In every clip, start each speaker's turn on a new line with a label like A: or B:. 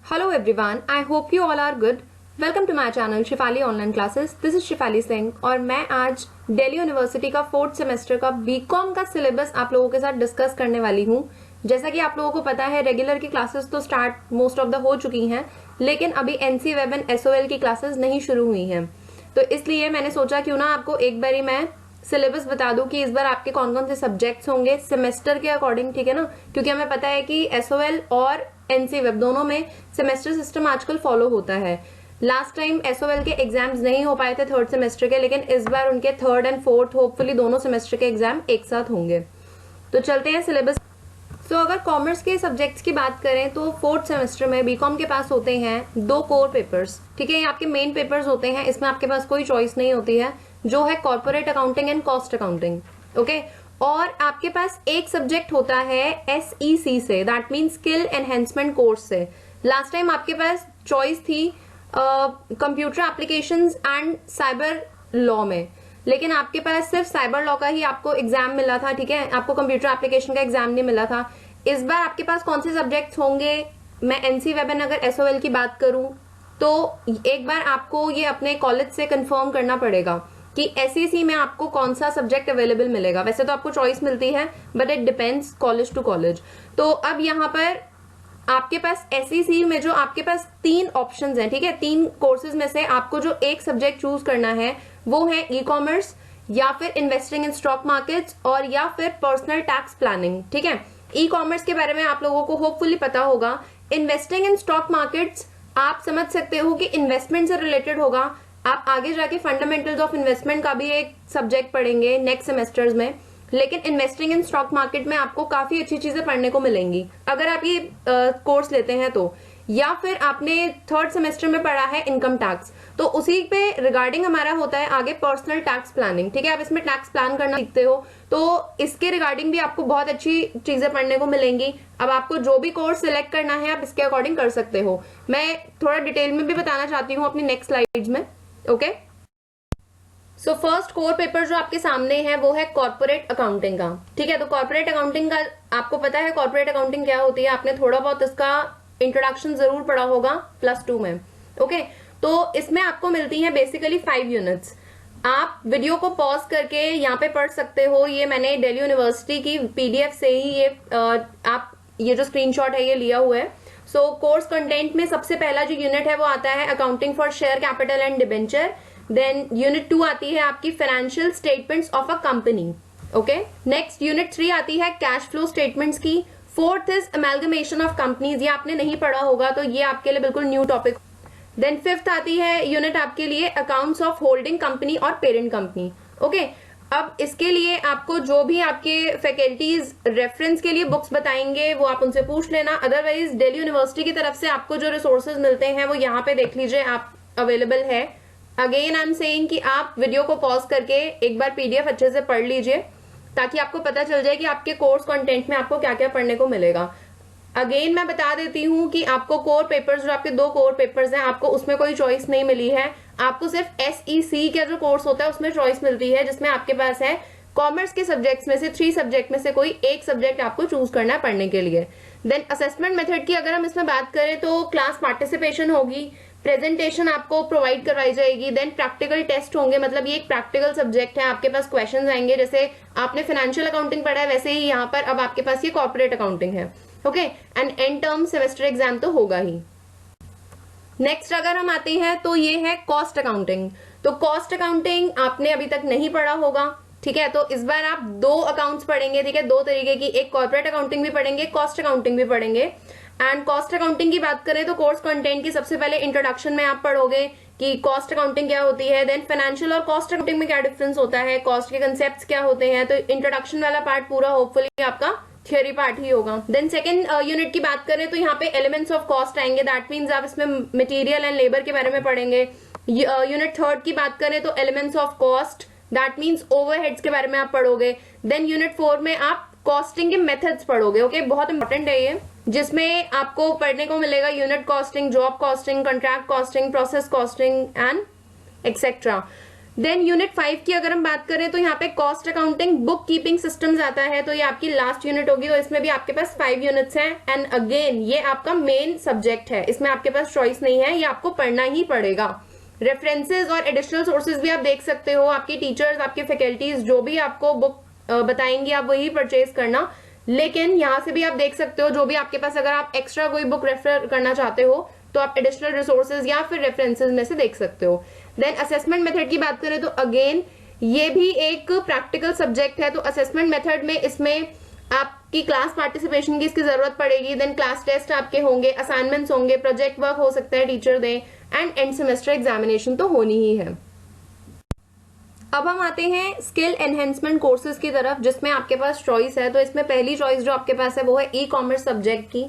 A: Hello everyone, I hope you all are good. Welcome to my channel Shifali online classes. This is Shifali Singh और मैं आज Delhi university का 4th semester का BCom का syllabus आप लोगों के साथ डिस्कस करने वाली हूँ. जैसा कि आप लोगों को पता है रेगुलर की क्लासेस तो स्टार्ट मोस्ट ऑफ द हो चुकी हैं, लेकिन अभी एनसी वेब एंड एसओएल की क्लासेस नहीं शुरू हुई हैं. तो इसलिए मैंने सोचा क्यों ना आपको एक बारी मैं सिलेबस बता दूं कि इस बार आपके कौन कौन से सब्जेक्ट्स होंगे सेमेस्टर के अकॉर्डिंग, ठीक है ना, क्योंकि हमें पता है कि एसओएल और एनसी वेब दोनों में सेमेस्टर सिस्टम आजकल फॉलो होता है. लास्ट टाइम एसओएल के एग्जाम्स नहीं हो पाए थे थर्ड सेमेस्टर के, लेकिन इस बार उनके थर्ड एंड फोर्थ होपफुली दोनों सेमेस्टर के एग्जाम एक साथ होंगे. तो चलते हैं सिलेबस. सो अगर कॉमर्स के सब्जेक्ट्स की बात करें तो फोर्थ सेमेस्टर में बीकॉम के पास होते हैं 2 कोर पेपर्स, ठीक है. ये आपके मेन पेपर्स होते हैं, इसमें आपके पास कोई चॉइस नहीं होती है, जो है corporate accounting and cost accounting. Okay, और आपके पास एक सब्जेक्ट होता है एसईसी से, that mean skill enhancement course से. लास्ट टाइम आपके पास चॉइस थी computer applications and cyber law में, लेकिन आपके पास सिर्फ साइबर लॉ का ही आपको एग्जाम मिला था, ठीक है. आपको कंप्यूटर एप्लीकेशन का एग्जाम नहीं मिला था. इस बार आपके पास कौन से सब्जेक्ट्स होंगे, मैं एनसी वेब एंड अगर एसओएल की बात करूं तो एक बार आपको ये अपने कॉलेज से कंफर्म करना पड़ेगा कि एसईसी में आपको कौन सा सब्जेक्ट अवेलेबल मिलेगा. वैसे तो आपको चॉइस मिलती है, but it depends college to college. तो अब यहाँ पर आपके पास एसईसी में जो आपके पास 3 ऑप्शंस हैं, ठीक है. 3 कोर्सेज में से आपको जो एक सब्जेक्ट चूज करना है वो है ई कॉमर्स, या फिर इन्वेस्टिंग इन स्टॉक मार्केट्स, और या फिर पर्सनल टैक्स प्लानिंग, ठीक है. ई कॉमर्स के बारे में आप लोगों को होपफुली पता होगा. इन्वेस्टिंग इन स्टॉक मार्केट्स आप समझ सकते हो कि इन्वेस्टमेंट से रिलेटेड होगा. आप आगे जाके फंडामेंटल्स ऑफ इन्वेस्टमेंट का भी एक सब्जेक्ट पढ़ेंगे नेक्स्ट सेमेस्टर्स में, लेकिन इन्वेस्टिंग इन स्टॉक मार्केट में आपको काफी अच्छी चीजें पढ़ने को मिलेंगी अगर आप ये कोर्स लेते हैं तो. या फिर आपने थर्ड सेमेस्टर में पढ़ा है इनकम टैक्स, तो उसी पे रिगार्डिंग हमारा होता है आगे पर्सनल टैक्स प्लानिंग, ठीक है. आप इसमें टैक्स प्लान करना सीखते हो, तो इसके रिगार्डिंग भी आपको बहुत अच्छी चीजें पढ़ने को मिलेंगी. अब आपको जो भी कोर्स सिलेक्ट करना है आप इसके अकॉर्डिंग कर सकते हो. मैं थोड़ा डिटेल में भी बताना चाहती हूँ अपनी नेक्स्ट स्लाइड्स में. Okay, so first core paper जो आपके सामने है वो है कॉर्पोरेट अकाउंटिंग का, ठीक है. तो कॉर्पोरेट अकाउंटिंग का आपको पता है कॉर्पोरेट अकाउंटिंग क्या होती है, आपने थोड़ा बहुत इसका इंट्रोडक्शन जरूर पढ़ा होगा +2 में. ओके, तो इसमें आपको मिलती है बेसिकली 5 यूनिट्स. आप वीडियो को पॉज करके यहाँ पे पढ़ सकते हो. ये मैंने दिल्ली यूनिवर्सिटी की पीडीएफ से ही आप ये जो स्क्रीनशॉट है ये लिया हुआ है. सो कोर्स कंटेंट में सबसे पहला जो यूनिट है वो आता है accounting for share capital and debenture. Then unit 2 आती है आपकी financial statements of a company. Okay, next unit 3 आती है कैश फ्लो स्टेटमेंट्स की. 4th is amalgamation of companies, ये आपने नहीं पढ़ा होगा तो ये आपके लिए बिल्कुल न्यू टॉपिक. देन 5th आती है यूनिट आपके लिए अकाउंट्स ऑफ होल्डिंग कंपनी और पेरेंट कंपनी. ओके, अब इसके लिए आपको जो भी आपके फैकल्टीज रेफरेंस के लिए बुक्स बताएंगे वो आप उनसे पूछ लेना. अदरवाइज दिल्ली यूनिवर्सिटी की तरफ से आपको जो रिसोर्सेज मिलते हैं वो यहाँ पे देख लीजिए, आप अवेलेबल है. अगेन आई एम सेइंग कि आप वीडियो को पॉज करके एक बार पीडीएफ अच्छे से पढ़ लीजिए ताकि आपको पता चल जाए कि आपके कोर्स कंटेंट में आपको क्या क्या पढ़ने को मिलेगा. अगेन मैं बता देती हूँ कि आपको कोर पेपर्स जो आपके 2 कोर पेपर्स हैं आपको उसमें कोई चॉइस नहीं मिली है. आपको सिर्फ एसईसी का जो कोर्स होता है उसमें चॉइस मिलती है, जिसमें आपके पास है कॉमर्स के सब्जेक्ट्स में से 3 सब्जेक्ट में से कोई एक सब्जेक्ट आपको चूज करना है पढ़ने के लिए. देन असेसमेंट मेथड की अगर हम इसमें बात करें तो क्लास पार्टिसिपेशन होगी, प्रेजेंटेशन आपको प्रोवाइड करवाई जाएगी. देन प्रैक्टिकल टेस्ट होंगे, मतलब ये एक प्रैक्टिकल सब्जेक्ट है, आपके पास क्वेश्चंस आएंगे. जैसे आपने फाइनेंशियल अकाउंटिंग पढ़ा है वैसे ही यहाँ पर अब आपके पास ये कॉर्पोरेट अकाउंटिंग है. Okay, and and term semester exam तो होगा ही. नेक्स्ट अगर हम आते हैं तो ये है कॉस्ट अकाउंटिंग. तो कॉस्ट अकाउंटिंग आपने अभी तक नहीं पढ़ा होगा, ठीक है. तो इस बार आप 2 अकाउंट्स पढ़ेंगे, ठीक है, 2 तरीके की, एक कॉर्पोरेट अकाउंटिंग भी पढ़ेंगे, कॉस्ट अकाउंटिंग भी पढ़ेंगे. एंड कॉस्ट अकाउंटिंग की बात करें तो कोर्स कंटेंट की सबसे पहले इंट्रोडक्शन में आप पढ़ोगे कि कॉस्ट अकाउंटिंग क्या होती है. देन फाइनेंशियल और कॉस्ट अकाउंटिंग में क्या डिफरेंस होता है, कॉस्ट के कंसेप्ट्स क्या होते हैं. तो इंट्रोडक्शन वाला पार्ट पूरा होपफुली आपका थियोरी पार्ट ही होगा. देन सेकंड यूनिट की बात करें तो यहाँ पे एलिमेंट्स ऑफ कॉस्ट आएंगे, दैट मीन्स आप इसमें मटेरियल एंड लेबर के बारे में पढ़ेंगे. यूनिट 3 की बात करें तो elements of cost, that means overheads के बारे में आप पढ़ोगे. देन यूनिट 4 में आप कॉस्टिंग के मेथड्स पढ़ोगे. ओके, बहुत इंपॉर्टेंट है ये, जिसमें आपको पढ़ने को मिलेगा unit costing, job costing, contract costing, process costing and etcetera. Then unit 5 की अगर हम बात करें तो यहाँ पे cost accounting book keeping systems आता है, तो ये आपकी लास्ट यूनिट होगी। तो इसमें भी आपके पास 5 यूनिट्स हैं एंड अगेन ये आपका मेन सब्जेक्ट है, इसमें आपके पास चॉइस नहीं है, ये आपको पढ़ना ही पड़ेगा। रेफरेंसेज और एडिशनल सोर्सेज भी आप देख सकते हो, आपकी टीचर्स आपके फैकल्टीज जो भी आपको बुक बताएंगी आप वही परचेज करना, लेकिन यहाँ से भी आप देख सकते हो जो भी आपके पास अगर आप एक्स्ट्रा कोई बुक रेफर करना चाहते हो तो आप एडिशनल रिसोर्सेज या फिर रेफरेंसेज में से देख सकते हो। देन असेसमेंट मेथड की बात करें तो अगेन ये भी एक प्रैक्टिकल सब्जेक्ट है, तो असेसमेंट मेथड में इसमें आपकी क्लास पार्टिसिपेशन की इसकी जरूरत पड़ेगी। देन क्लास टेस्ट आपके होंगे, असाइनमेंट्स होंगे, प्रोजेक्ट वर्क हो सकता है टीचर दे, एंड सेमेस्टर एग्जामिनेशन तो होनी ही है। अब हम आते हैं स्किल एनहेंसमेंट कोर्सेज की तरफ, जिसमें आपके पास चॉइस है। तो इसमें पहली चॉइस जो आपके पास है वो है ई कॉमर्स सब्जेक्ट की।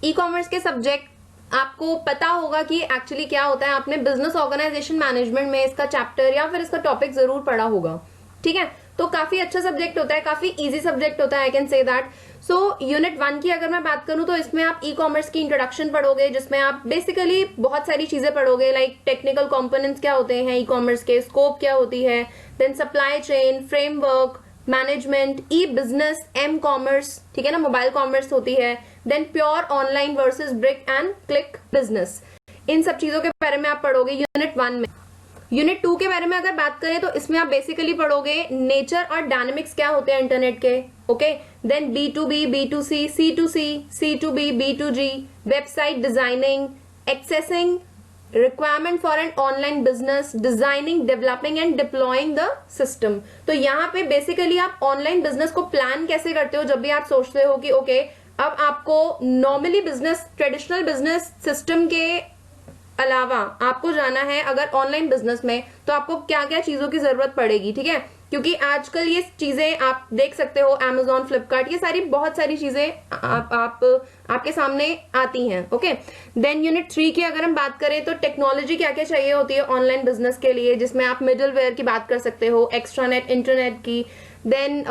A: ई कॉमर्स के सब्जेक्ट आपको पता होगा कि एक्चुअली क्या होता है, आपने बिजनेस ऑर्गेनाइजेशन मैनेजमेंट में इसका चैप्टर या फिर इसका टॉपिक जरूर पढ़ा होगा, ठीक है। तो काफी अच्छा सब्जेक्ट होता है, काफी इजी सब्जेक्ट होता है, I can say that. So unit 1 की अगर मैं बात करूं तो इसमें आप ई कॉमर्स की इंट्रोडक्शन पढ़ोगे, जिसमें आप बेसिकली बहुत सारी चीजें पढ़ोगे, लाइक टेक्निकल कंपोनेंट्स क्या होते हैं ई कॉमर्स के, स्कोप क्या होती है, then supply chain, framework, management, e business, m commerce, ठीक है ना, मोबाइल कॉमर्स होती है, then pure online versus brick and click business, इन सब चीजों के बारे में आप पढ़ोगे यूनिट 1 में। यूनिट 2 के बारे में अगर बात करें तो इसमें आप बेसिकली पढ़ोगे नेचर और डायनेमिक्स क्या होते हैं इंटरनेट के, okay. Then B2B, B2C, C2C, C2B, B2G, website designing, accessing requirement for an online business, designing, developing and deploying the system. तो यहाँ पे बेसिकली आप ऑनलाइन बिजनेस को प्लान कैसे करते हो, जब भी आप सोचते हो कि ओके अब आपको normally business, traditional business system के अलावा आपको जाना है अगर ऑनलाइन बिजनेस में, तो आपको क्या क्या चीजों की जरूरत पड़ेगी, ठीक है। क्योंकि आजकल ये चीजें आप देख सकते हो, Amazon, फ्लिपकार्ट, ये सारी बहुत सारी चीजें आपके सामने आती हैं, ओके। देन यूनिट 3 की अगर हम बात करें तो टेक्नोलॉजी क्या क्या चाहिए होती है ऑनलाइन बिजनेस के लिए, जिसमें आप मिडल वेयर की बात कर सकते हो, एक्स्ट्रानेट, इंटरनेट की, then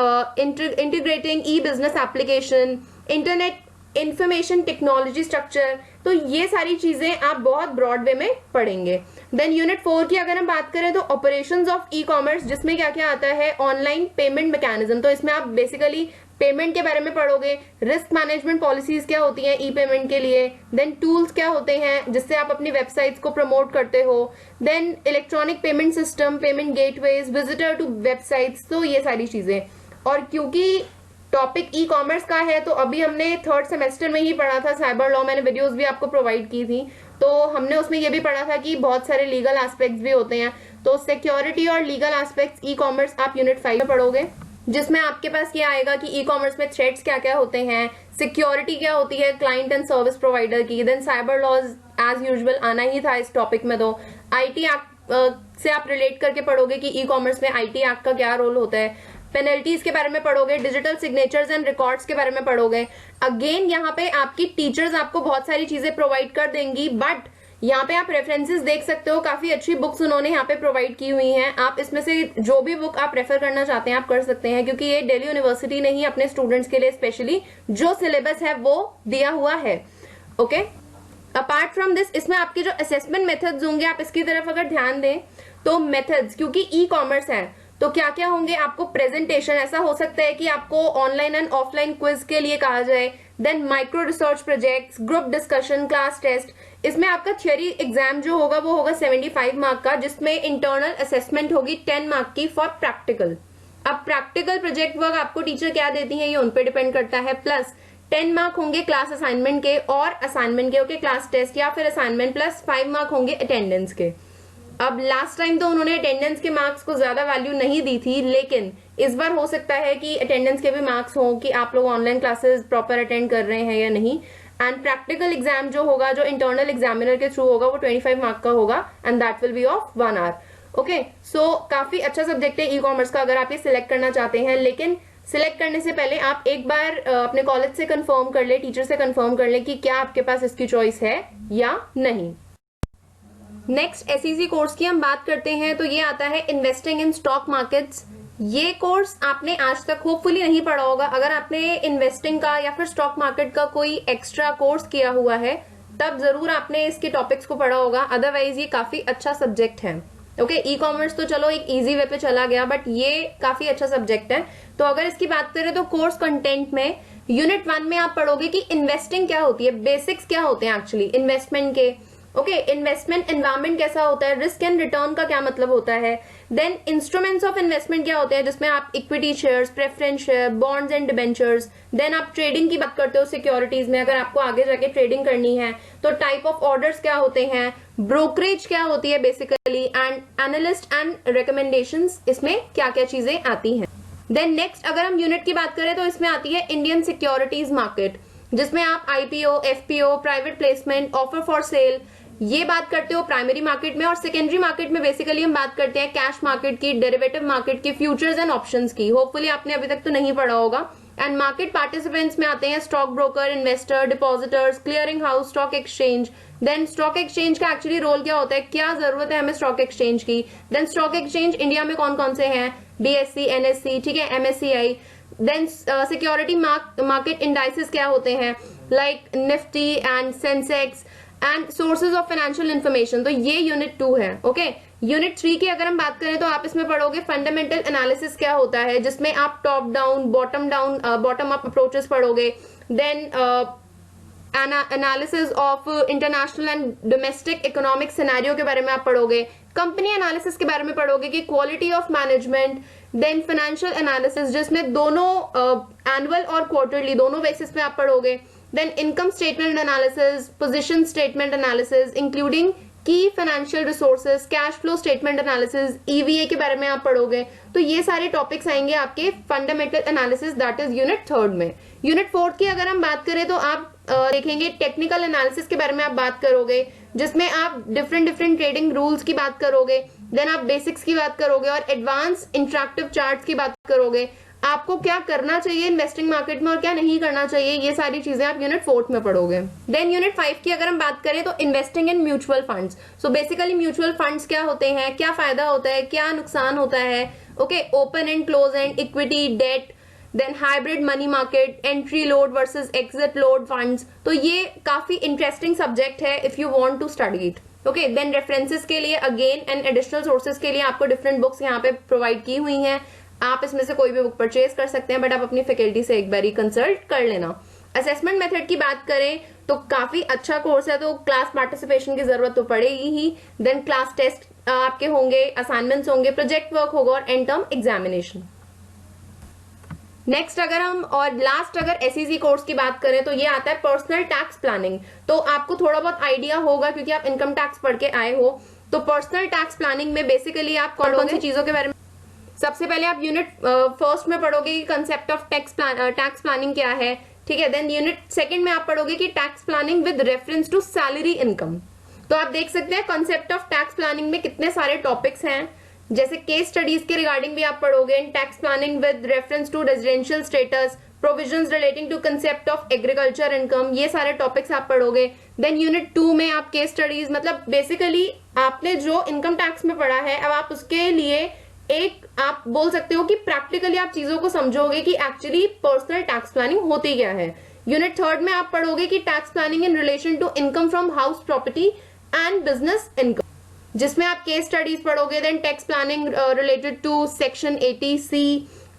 A: integrating e business application, internet information technology structure, तो ये सारी चीजें आप बहुत ब्रॉड वे में पढ़ेंगे। देन यूनिट 4 की अगर हम बात करें तो ऑपरेशंस ऑफ ई कॉमर्स, जिसमें क्या क्या आता है, ऑनलाइन पेमेंट मैकेनिज्म, तो इसमें आप बेसिकली पेमेंट के बारे में पढ़ोगे, रिस्क मैनेजमेंट पॉलिसीज क्या होती हैं ई पेमेंट के लिए, देन टूल्स क्या होते हैं जिससे आप अपनी वेबसाइट्स को प्रमोट करते हो, then electronic payment system, payment gateways, visitor to websites, तो ये सारी चीजें। और क्योंकि टॉपिक ई कॉमर्स का है तो अभी हमने 3rd सेमेस्टर में ही पढ़ा था साइबर लॉ, मैंने वीडियोस भी आपको प्रोवाइड की थी, तो हमने उसमें ये भी पढ़ा था कि बहुत सारे लीगल एस्पेक्ट्स भी होते हैं। तो सिक्योरिटी और लीगल एस्पेक्ट्स ई कॉमर्स आप यूनिट 5 में पढ़ोगे, जिसमें आपके पास ये आएगा कि ई कॉमर्स में थ्रेट्स क्या क्या होते हैं, सिक्योरिटी क्या होती है क्लाइंट एंड सर्विस प्रोवाइडर की, then cyber laws as usual आना ही था इस टॉपिक में। तो IT एक्ट से आप रिलेट करके पढ़ोगे कि ई कॉमर्स में IT एक्ट का क्या रोल होता है, पेनल्टीज के बारे में पढ़ोगे, डिजिटल सिग्नेचर्स एंड रिकॉर्ड्स के बारे में पढ़ोगे। अगेन यहाँ पे आपकी टीचर्स आपको बहुत सारी चीजें प्रोवाइड कर देंगी, बट यहाँ पे आप रेफरेंसेस देख सकते हो, काफी अच्छी बुक्स उन्होंने यहाँ पे प्रोवाइड की हुई हैं। आप इसमें से जो भी बुक आप रेफर करना चाहते हैं आप कर सकते हैं, क्योंकि ये दिल्ली यूनिवर्सिटी ने ही अपने स्टूडेंट्स के लिए स्पेशली जो सिलेबस है वो दिया हुआ है, ओके। अपार्ट फ्रॉम दिस इसमें आपके जो असेसमेंट मेथड्स होंगे आप इसकी तरफ अगर ध्यान दें तो मेथड्स, क्योंकि ई कॉमर्स है तो क्या क्या होंगे, आपको प्रेजेंटेशन, ऐसा हो सकता है कि आपको ऑनलाइन एंड ऑफलाइन क्विज के लिए कहा जाए, then micro research projects, group discussion, class test. इसमें आपका थियरी एग्जाम जो होगा वो होगा 75 मार्क का, जिसमें इंटरनल असेसमेंट होगी 10 मार्क की फॉर प्रैक्टिकल। अब प्रैक्टिकल प्रोजेक्ट वर्क आपको टीचर क्या देती है ये उन पे डिपेंड करता है, प्लस 10 मार्क होंगे क्लास असाइनमेंट के और असाइनमेंट के, ओके, क्लास टेस्ट या फिर असाइनमेंट, प्लस 5 मार्क होंगे अटेंडेंस के। अब लास्ट टाइम तो उन्होंने अटेंडेंस के मार्क्स को ज्यादा वैल्यू नहीं दी थी, लेकिन इस बार हो सकता है कि अटेंडेंस के भी मार्क्स हो कि आप लोग ऑनलाइन क्लासेस प्रॉपर अटेंड कर रहे हैं या नहीं। एंड प्रैक्टिकल एग्जाम जो होगा, जो इंटरनल एग्जामिनर के थ्रू होगा, वो 25 मार्क का होगा and that will be of 1 hour, okay. So काफी अच्छा सब्जेक्ट है ई कॉमर्स का अगर आप ये सिलेक्ट करना चाहते हैं, लेकिन सिलेक्ट करने से पहले आप एक बार अपने कॉलेज से कंफर्म कर ले, टीचर से कंफर्म कर ले कि क्या आपके पास इसकी चॉइस है या नहीं। नेक्स्ट एसईसी कोर्स की हम बात करते हैं तो ये आता है इन्वेस्टिंग इन स्टॉक मार्केट्स। ये कोर्स आपने आज तक होपफुली नहीं पढ़ा होगा। अगर आपने इन्वेस्टिंग का या फिर स्टॉक मार्केट का कोई एक्स्ट्रा कोर्स किया हुआ है तब जरूर आपने इसके टॉपिक्स को पढ़ा होगा, अदरवाइज ये काफी अच्छा सब्जेक्ट है, ओके, ई कॉमर्स तो चलो एक इजी वे पे चला गया, बट ये काफी अच्छा सब्जेक्ट है। तो अगर इसकी बात करें तो कोर्स कंटेंट में यूनिट 1 में आप पढ़ोगे कि इन्वेस्टिंग क्या होती है, बेसिक्स क्या होते हैं एक्चुअली इन्वेस्टमेंट के। ओके, इन्वेस्टमेंट एनवायरमेंट कैसा होता है, रिस्क एंड रिटर्न का क्या मतलब होता है, देन इंस्ट्रूमेंट्स ऑफ इन्वेस्टमेंट क्या होते हैं जिसमें आप equity shares, preference share, bonds and debentures, then आप ट्रेडिंग की बात करते हो सिक्योरिटीज में, अगर आपको आगे जाके ट्रेडिंग करनी है तो टाइप ऑफ ऑर्डर्स क्या होते हैं, ब्रोकरेज क्या होती है basically, and analyst and recommendations, इसमें क्या क्या चीजें आती हैं। देन नेक्स्ट अगर हम यूनिट की बात करें तो इसमें आती है इंडियन सिक्योरिटीज मार्केट, जिसमें आप IPO, FPO, private placement, offer for sale, ये बात करते हो प्राइमरी मार्केट में। और सेकेंडरी मार्केट में बेसिकली हम बात करते हैं कैश मार्केट की, डेरिवेटिव मार्केट की, फ्यूचर्स एंड ऑप्शंस की। होपफुली आपने अभी तक तो नहीं पढ़ा होगा। एंड मार्केट पार्टिसिपेंट्स में आते हैं stock broker, investor, depositors, clearing house, stock exchange. Then stock exchange का एक्चुअली रोल क्या होता है, क्या जरूरत है हमें स्टॉक एक्सचेंज की। देन स्टॉक एक्सचेंज इंडिया में कौन कौन से हैं, बीएससी, एनएससी, ठीक है, MSCI. Then security market indices क्या होते हैं, like Nifty and Sensex, and sources of financial information. तो ये यूनिट 2 है। ओके, यूनिट 3 की अगर हम बात करें तो आप इसमें पढ़ोगे फंडामेंटल एनालिसिस क्या होता है, जिसमें आप top down, bottom up approaches पढ़ोगे। Then analysis of international and domestic economic scenario के बारे में आप पढ़ोगे। कंपनी एनालिसिस के बारे में पढ़ोगे कि quality of management. Then financial analysis, जिसमें दोनों एनुअल और क्वार्टरली दोनों बेसिस पे आप पढ़ोगे। Then income statement analysis, position statement analysis, including key financial resources, cash flow statement analysis, EVA के बारे में आप पढ़ोगे। तो ये सारे टॉपिक्स आएंगे आपके fundamental analysis, that is unit 3 में। यूनिट 4 की अगर हम बात करें तो आप देखेंगे टेक्निकल एनालिसिस के बारे में आप बात करोगे, जिसमें आप डिफरेंट ट्रेडिंग रूल्स की बात करोगे। देन आप बेसिक्स की बात करोगे और एडवांस इंटरैक्टिव चार्ट्स की बात करोगे। आपको क्या करना चाहिए इन्वेस्टिंग मार्केट में और क्या नहीं करना चाहिए, ये सारी चीजें आप यूनिट 4 में पढ़ोगे। देन यूनिट 5 की अगर हम बात करें तो investing in mutual funds. So basically mutual funds क्या होते हैं, क्या फायदा होता है, क्या नुकसान होता है। Okay, open end close end, equity, debt, then hybrid money market, entry load versus exit load funds. तो ये काफी इंटरेस्टिंग सब्जेक्ट है if you want to study it. Okay, then references के लिए अगेन एंड एडिशनल सोर्सेज के लिए आपको different books यहाँ पे प्रोवाइड की हुई हैं। आप इसमें से कोई भी बुक परचेज कर सकते हैं, बट आप अपनी फैकल्टी से एक बार कंसल्ट कर लेना। असेसमेंट मेथड की बात करें तो काफी अच्छा कोर्स है, तो क्लास पार्टिसिपेशन की जरूरत तो पड़ेगी ही। देन क्लास टेस्ट आपके होंगे, असाइनमेंट्स होंगे, प्रोजेक्ट वर्क होगा और एंड टर्म एग्जामिनेशन। नेक्स्ट अगर हम और लास्ट अगर एसईसी कोर्स की बात करें तो ये आता है पर्सनल टैक्स प्लानिंग। तो आपको थोड़ा बहुत आइडिया होगा क्योंकि आप इनकम टैक्स पढ़ के आए हो। तो पर्सनल टैक्स प्लानिंग में बेसिकली आप कौन सी चीजों के बारे में, सबसे पहले आप यूनिट फर्स्ट में पढ़ोगे कि कंसेप्ट ऑफ टैक्स प्लानिंग क्या है, ठीक है। देन यूनिट सेकंड में आप पढ़ोगे कि tax planning with reference to salary income. तो आप देख सकते हैं कंसेप्ट ऑफ टैक्स प्लानिंग में कितने सारे टॉपिक्स हैं, जैसे केस स्टडीज के रिगार्डिंग भी आप पढ़ोगे। Tax planning with reference to residential status, provisions relating to concept of agriculture income, ये सारे टॉपिक्स आप पढ़ोगे। देन यूनिट 2 में आप केस स्टडीज, मतलब बेसिकली आपने जो इनकम टैक्स में पढ़ा है अब आप उसके लिए एक आप बोल सकते हो कि प्रैक्टिकली आप चीजों को समझोगे कि एक्चुअली पर्सनल टैक्स प्लानिंग होती क्या है। यूनिट 3 में आप पढ़ोगे कि tax planning in relation to income from house property and business income, जिसमें आप केस स्टडीज पढ़ोगे। Then tax planning related to section 80C,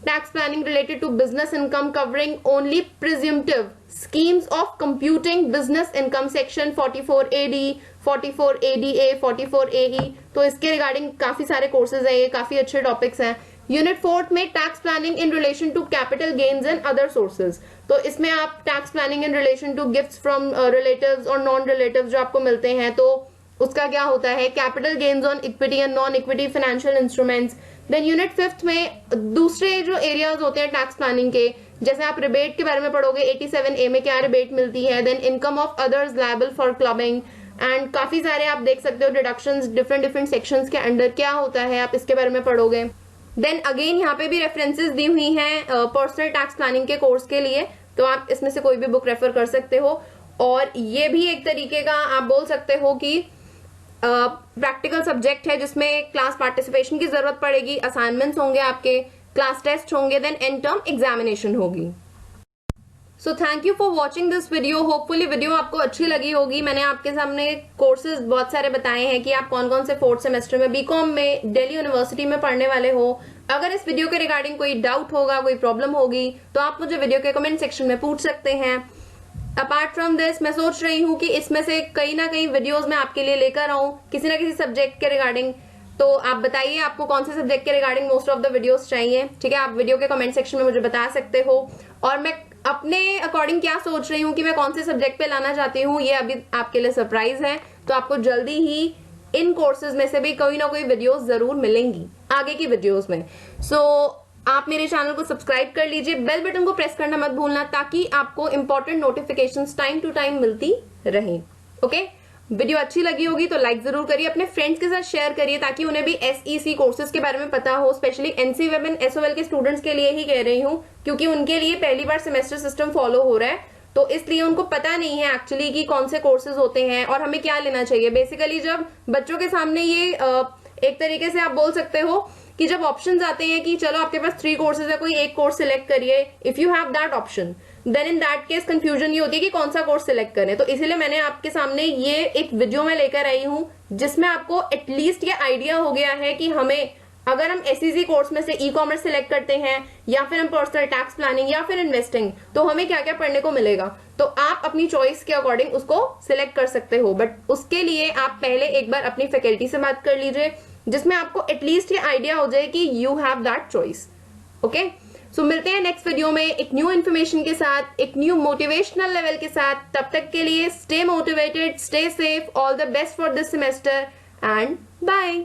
A: tax planning related to business income covering only presumptive schemes of computing business income, section 44AD, 44ADA, 44AE। तो इसके regarding काफी सारे courses है, ये काफी अच्छे टॉपिक्स हैं। यूनिट 4 में tax planning in relation to capital gains and other sources. तो इसमें आप tax planning in relation to gifts from relatives और नॉन रिलेटिव्स जो आपको मिलते हैं, तो उसका क्या होता है, capital gains on equity and non equity financial instruments. Then unit 5 में दूसरे जो एरियाज होते हैं टैक्स प्लानिंग के, जैसे आप रिबेट के बारे में पढ़ोगे, 87A में क्या रिबेट मिलती है। Then income of others liable for clubbing, and काफी सारे आप देख सकते हो डिडक्शंस डिफरेंट सेक्शंस के अंडर क्या होता है, आप इसके बारे में पढ़ोगे। देन अगेन यहाँ पे भी रेफरेंसेस दी हुई हैं पर्सनल टैक्स प्लानिंग के कोर्स के लिए, तो आप इसमें से कोई भी बुक रेफर कर सकते हो। और ये भी एक तरीके का आप बोल सकते हो कि प्रैक्टिकल सब्जेक्ट है जिसमें क्लास पार्टिसिपेशन की जरूरत पड़ेगी, असाइनमेंट्स होंगे आपके, क्लास टेस्ट होंगे, देन एंड टर्म एग्जामिनेशन होगी। So thank you for watching this video. Hopefully video आपको अच्छी लगी होगी। मैंने आपके सामने कोर्सेज बहुत सारे बताए हैं कि आप कौन कौन से फोर्थ सेमेस्टर में बीकॉम में दिल्ली यूनिवर्सिटी में पढ़ने वाले हो। अगर इस वीडियो के रिगार्डिंग कोई डाउट होगा, कोई प्रॉब्लम होगी, तो आप मुझे वीडियो के कमेंट सेक्शन में पूछ सकते हैं। अपार्ट फ्रॉम दिस, मैं सोच रही हूँ कि इसमें से कहीं ना कहीं वीडियोस मैं आपके लिए लेकर आऊँ किसी ना किसी सब्जेक्ट के रिगार्डिंग। तो आप बताइए आपको कौन से सब्जेक्ट के regarding most of the videos चाहिए। ठीक है, आप वीडियो के कमेंट सेक्शन में मुझे बता सकते हो। और मैं अपने अकॉर्डिंग क्या सोच रही हूँ कि मैं कौन से सब्जेक्ट पे लाना चाहती हूँ, ये अभी आपके लिए सरप्राइज है। तो आपको जल्दी ही इन कोर्सेज में से भी कोई ना कोई वीडियोस जरूर मिलेंगी आगे की वीडियोस में। सो आप मेरे चैनल को सब्सक्राइब कर लीजिए, बेल बटन को प्रेस करना मत भूलना, ताकि आपको important notifications time to time मिलती रहे। ओके, वीडियो अच्छी लगी होगी तो लाइक जरूर करिए, अपने फ्रेंड्स के साथ शेयर करिए, ताकि उन्हें भी SEC कोर्सेज के बारे में पता हो। Specially NC web and SOL के स्टूडेंट्स के लिए ही कह रही हूँ, क्योंकि उनके लिए पहली बार सेमेस्टर सिस्टम फॉलो हो रहा है, तो इसलिए उनको पता नहीं है एक्चुअली कि कौन से कोर्सेज होते हैं और हमें क्या लेना चाहिए। बेसिकली जब बच्चों के सामने ये एक तरीके से आप बोल सकते हो कि जब ऑप्शंस आते हैं कि चलो आपके पास 3 कोर्सेज है, कोई एक कोर्स सिलेक्ट करिए, if you have that option, then in that case confusion ये होती है कि कौन सा कोर्स सिलेक्ट करें। तो इसीलिए मैंने आपके सामने ये एक वीडियो में लेकर आई हूं, जिसमें आपको एटलीस्ट ये आइडिया हो गया है कि हमें, अगर हम SEC कोर्स में से ई-कॉमर्स सिलेक्ट करते हैं, या फिर हम पर्सनल टैक्स प्लानिंग, या फिर इन्वेस्टिंग, तो हमें क्या क्या पढ़ने को मिलेगा। तो आप अपनी चॉइस के अकॉर्डिंग उसको सिलेक्ट कर सकते हो, बट उसके लिए आप पहले एक बार अपनी फैकल्टी से बात कर लीजिए, जिसमें आपको एटलीस्ट ये आइडिया हो जाए कि you have that choice. Okay, so मिलते हैं नेक्स्ट वीडियो में एक न्यू इन्फॉर्मेशन के साथ, एक न्यू मोटिवेशनल लेवल के साथ। तब तक के लिए stay motivated, stay safe, all the best for this semester and bye.